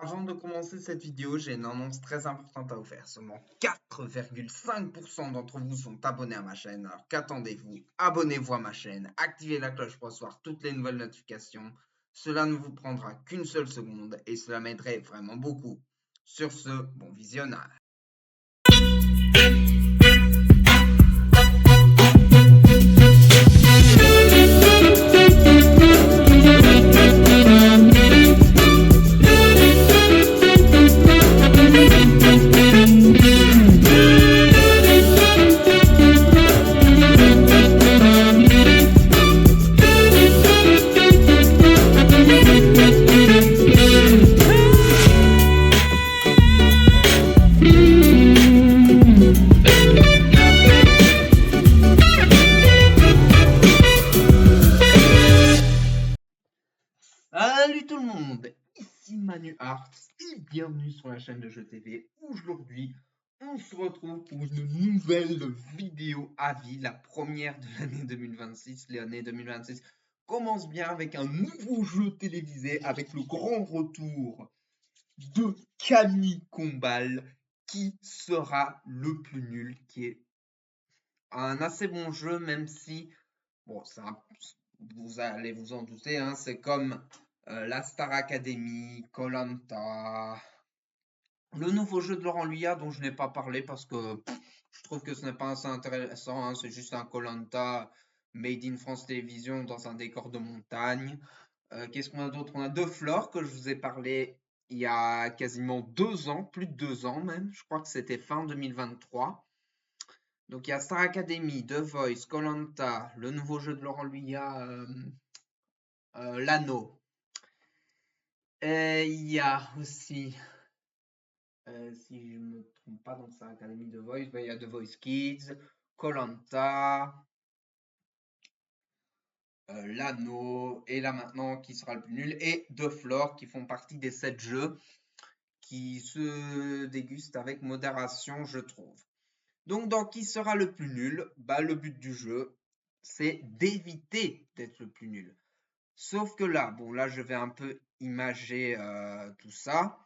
Avant de commencer cette vidéo, j'ai une annonce très importante à vous faire. Seulement 4,5% d'entre vous sont abonnés à ma chaîne. Alors qu'attendez-vous? Abonnez-vous à ma chaîne, activez la cloche pour recevoir toutes les nouvelles notifications. Cela ne vous prendra qu'une seule seconde et cela m'aiderait vraiment beaucoup. Sur ce, bon visionnage. Salut tout le monde, ici Manu Arts et bienvenue sur la chaîne de Jeux TV. Aujourd'hui, on se retrouve pour une nouvelle vidéo avis, la première de l'année 2026. L'année 2026 commence bien avec un nouveau jeu télévisé avec le grand retour de Camille Combal, qui sera le plus nul, qui est un assez bon jeu, même si, bon, vous allez vous en douter, hein, c'est comme la Star Academy, koh le nouveau jeu de Laurent Luyat dont je n'ai pas parlé parce que je trouve que ce n'est pas assez intéressant, hein, c'est juste un koh made in France Télévisions dans un décor de montagne. Qu'est-ce qu'on a d'autre? On a deux Flore que je vous ai parlé il y a quasiment 2 ans, plus de 2 ans même, je crois que c'était fin 2023. Donc il y a Star Academy, The Voice, koh le nouveau jeu de Laurent Luyat, l'anneau. Et il y a aussi, si je ne me trompe pas, donc Star Academy, The Voice, il y a The Voice Kids, koh l'anneau, et là maintenant qui sera le plus nul, et The Flore qui font partie des 7 jeux qui se dégustent avec modération, je trouve. Donc dans qui sera le plus nul, bah, le but du jeu, c'est d'éviter d'être le plus nul. Sauf que là, bon là je vais un peu imager tout ça.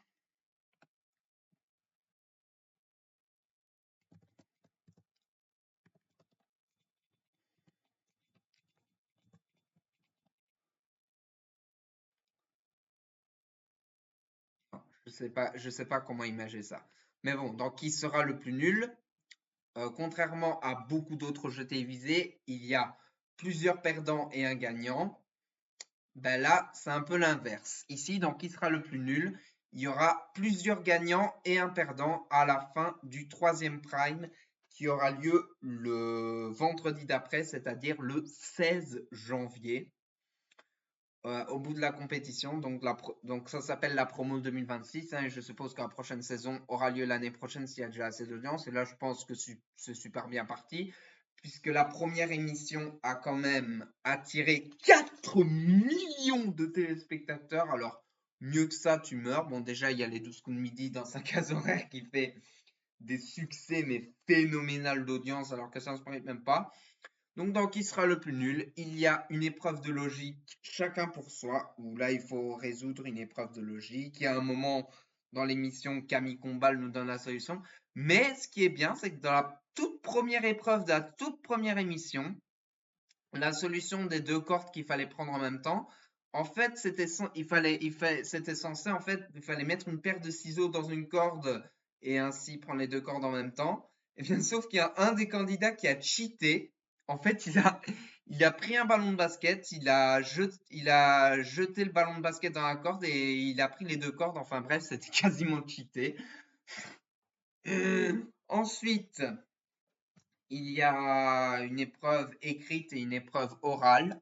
Je sais pas comment imager ça. Mais bon, dans qui sera le plus nul, contrairement à beaucoup d'autres jeux télévisés, il y a plusieurs perdants et un gagnant. Ben là, c'est un peu l'inverse. Ici, dans qui sera le plus nul, il y aura plusieurs gagnants et un perdant à la fin du troisième prime qui aura lieu le vendredi d'après, c'est-à-dire le 16 janvier. Au bout de la compétition. Donc ça s'appelle la promo 2026, hein, et je suppose que la prochaine saison aura lieu l'année prochaine s'il y a déjà assez d'audience. Et là, je pense que c'est super bien parti, puisque la première émission a quand même attiré 4 millions de téléspectateurs. Alors, mieux que ça, tu meurs. Bon, déjà, il y a les 12 coups de midi dans sa case horaire qui fait des succès, mais phénoménal d'audience, alors que ça ne se mérite même pas. Donc, dans qui sera le plus nul, il y a une épreuve de logique, chacun pour soi, où là, il faut résoudre une épreuve de logique. Il y a un moment dans l'émission, Camille Combal nous donne la solution. Mais ce qui est bien, c'est que dans la toute première épreuve de la toute première émission, la solution des deux cordes qu'il fallait prendre en même temps, en fait, c'était censé, en fait, il fallait mettre une paire de ciseaux dans une corde et ainsi prendre les deux cordes en même temps. Et bien, sauf qu'il y a un des candidats qui a cheaté. En fait, il a pris un ballon de basket, il a jeté le ballon de basket dans la corde et il a pris les deux cordes. Enfin bref, c'était quasiment cheaté. Ensuite, il y a une épreuve écrite et une épreuve orale.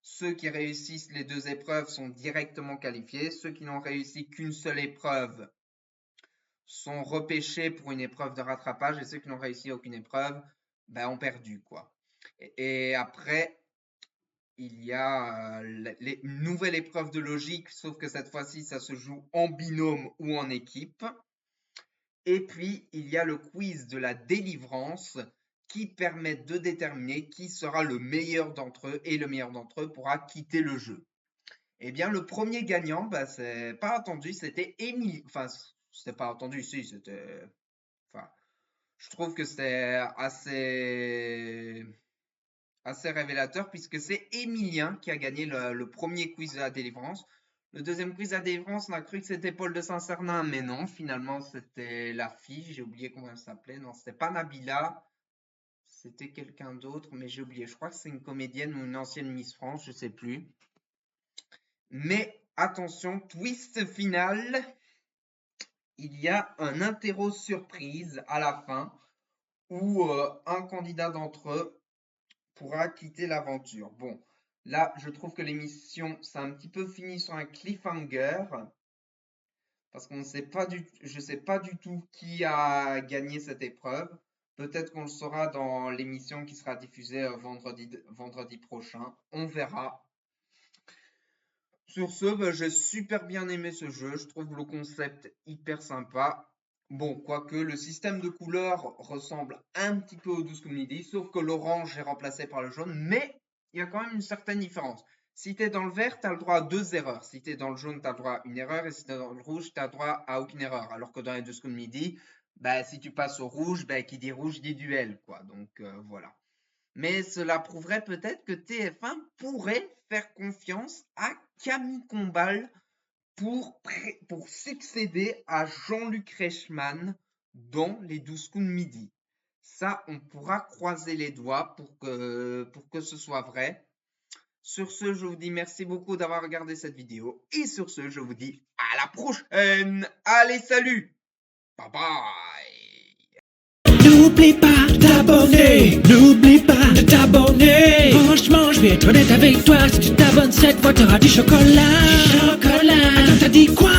Ceux qui réussissent les deux épreuves sont directement qualifiés. Ceux qui n'ont réussi qu'une seule épreuve sont repêchés pour une épreuve de rattrapage. Et ceux qui n'ont réussi aucune épreuve, ben, ont perdu, quoi. Et après, il y a une nouvelle épreuve de logique, sauf que cette fois-ci, ça se joue en binôme ou en équipe. Et puis, il y a le quiz de la délivrance qui permet de déterminer qui sera le meilleur d'entre eux et le meilleur d'entre eux pourra quitter le jeu. Eh bien, le premier gagnant, bah, c'est pas attendu, c'était Émilie. Enfin, c'était pas attendu, si, c'était. Enfin, je trouve que c'était assez révélateur puisque c'est Emilien qui a gagné le premier quiz à délivrance. Le deuxième quiz à délivrance, on a cru que c'était Paul de Saint-Cernin, mais non, finalement c'était la fille, j'ai oublié comment elle s'appelait. Non, c'était pas Nabila, c'était quelqu'un d'autre, mais j'ai oublié. Je crois que c'est une comédienne ou une ancienne Miss France, je sais plus. Mais attention, twist final, il y a un interro surprise à la fin où un candidat d'entre eux pourra quitter l'aventure. Bon, là, je trouve que l'émission, c'est un petit peu fini sur un cliffhanger, parce qu'on ne sait pas je sais pas du tout qui a gagné cette épreuve. Peut-être qu'on le saura dans l'émission qui sera diffusée vendredi prochain. On verra. Sur ce, bah, j'ai super bien aimé ce jeu. Je trouve le concept hyper sympa. Bon, quoique le système de couleurs ressemble un petit peu au 12 Comedy, sauf que l'orange est remplacé par le jaune, mais il y a quand même une certaine différence. Si tu es dans le vert, tu as le droit à 2 erreurs. Si tu es dans le jaune, tu as le droit à une erreur. Et si tu es dans le rouge, tu as le droit à aucune erreur. Alors que dans les 12 Comedy, bah, si tu passes au rouge, bah, qui dit rouge dit duel, quoi. Donc voilà. Mais cela prouverait peut-être que TF1 pourrait faire confiance à Camille Combal pour succéder à Jean-Luc Reichmann dans les 12 coups de midi. Ça, on pourra croiser les doigts pour que ce soit vrai. Sur ce, je vous dis merci beaucoup d'avoir regardé cette vidéo. Et sur ce, je vous dis à la prochaine. Allez, salut. Bye bye. N'oublie pas d'abonner, n'oublie pas de t'abonner. Franchement, je vais être honnête avec toi, si tu t'abonnes cette fois, t'auras du chocolat. Chocolat. Attends, t'as dit quoi?